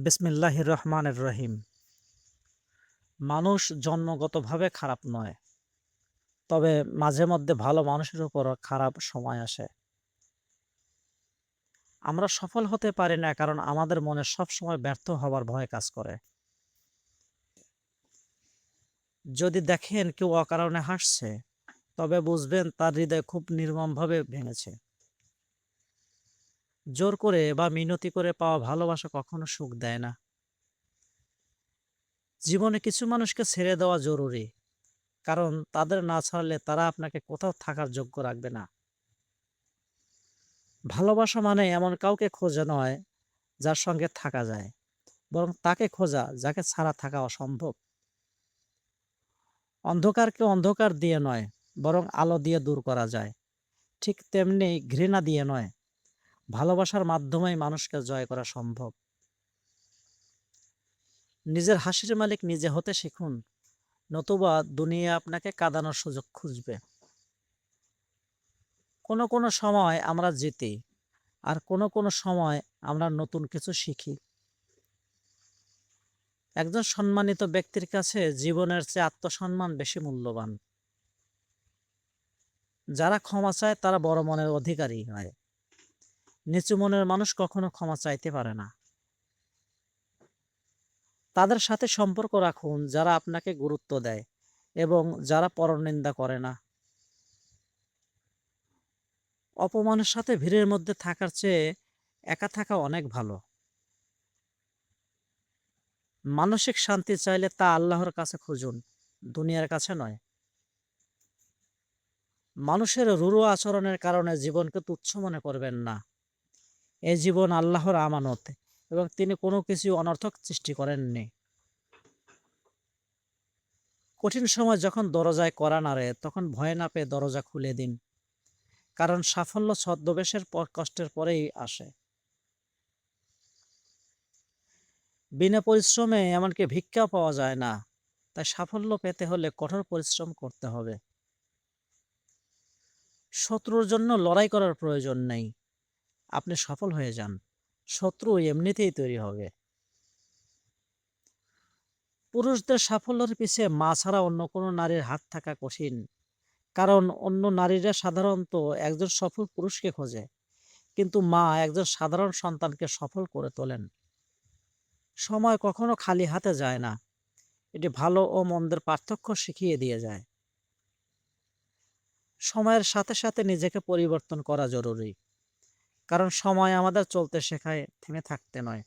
বিসমিল্লাহির রহমানির রহিম। মানুষ জন্মগতভাবে খারাপ নয়, তবে মাঝে মধ্যে ভালো মানুষের উপর খারাপ সময় আসে। আমরা সফল হতে পারি না কারণ আমাদের মনে সবসময় ব্যর্থ হবার ভয় কাজ করে। যদি দেখেন কেউ অকারণে হাসছে, তবে বুঝবেন তার হৃদয় খুব নির্মমভাবে ভেঙেছে। জোর করে বা মিনতি করে পাওয়া ভালোবাসা কখনো সুখ দেয় না। জীবনে কিছু মানুষকে ছেড়ে দেওয়া জরুরি, কারণ তাদের না ছাড়লে তারা আপনাকে কোথাও থাকার যোগ্য রাখবে না। ভালোবাসা মানে এমন কাউকে খোঁজা নয় যার সঙ্গে থাকা যায়, বরং তাকে খোঁজা যাকে ছাড়া থাকা অসম্ভব। অন্ধকারকে অন্ধকার দিয়ে নয়, বরং আলো দিয়ে দূর করা যায়। ঠিক তেমনি ঘৃণা দিয়ে নয়, ভালোবাসার মাধ্যমেই মানুষকে জয় করা সম্ভব। নিজের হাসির মালিক নিজে হতে শিখুন, নতুবা দুনিয়া আপনাকে কাঁদানোর সুযোগ খুঁজবে। কোনো কোনো সময় আমরা জিতি, আর কোনো কোনো সময় আমরা নতুন কিছু শিখি। একজন সম্মানিত ব্যক্তির কাছে জীবনের চেয়ে আত্মসম্মান বেশি মূল্যবান। যারা ক্ষমা চায় তারা বড় মনের অধিকারী হয়। নিচু মনের মানুষ কখনো ক্ষমা চাইতে পারে না। তাদের সাথে সম্পর্ক রাখুন যারা আপনাকে গুরুত্ব দেয় এবং যারা পরনিন্দা করে না। অপমানের সাথে ভিড়ের মধ্যে থাকার চেয়ে একা থাকা অনেক ভালো। মানসিক শান্তি চাইলে তা আল্লাহর কাছে খুঁজুন, দুনিয়ার কাছে নয়। মানুষের রূঢ় আচরণের কারণে জীবনকে তুচ্ছ মনে করবেন না। এই জীবন আল্লাহর আমানত এবং তিনি কোনো কিছু অনর্থক সৃষ্টি করেননি। কঠিন সময় যখন দরজায় কড়া নাড়ে, তখন ভয় না পেয়ে দরজা খুলে দিন, কারণ সাফল্য ছদ্মবেশের পর কষ্টের পরেই আসে। বিনা পরিশ্রমে এমনকি ভিক্ষাও পাওয়া যায় না, তাই সাফল্য পেতে হলে কঠোর পরিশ্রম করতে হবে। শত্রুর জন্য লড়াই করার প্রয়োজন নেই, আপনি সফল হয়ে যান, শত্রু এমনিতেই তৈরি হবে। পুরুষদের সাফল্যের পিছে মা ছাড়া অন্য কোনো নারীর হাত থাকা কঠিন, কারণ অন্য নারীরা সাধারণত একজন সফল পুরুষকে খোঁজে, কিন্তু মা একজন সাধারণ সন্তানকে সফল করে তোলেন। সময় কখনো খালি হাতে যায় না, এটি ভালো ও মন্দের পার্থক্য শিখিয়ে দিয়ে যায়। সময়ের সাথে সাথে নিজেকে পরিবর্তন করা জরুরি, কারণ সময় আমাদের চলতে শেখায়, থেমে থাকতে নয়।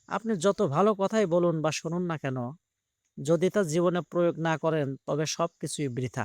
আপনি যত ভালো কথাই বলুন বা শুনুন না কেন, যদি তা জীবনে প্রয়োগ না করেন তবে সব কিছুই বৃথা।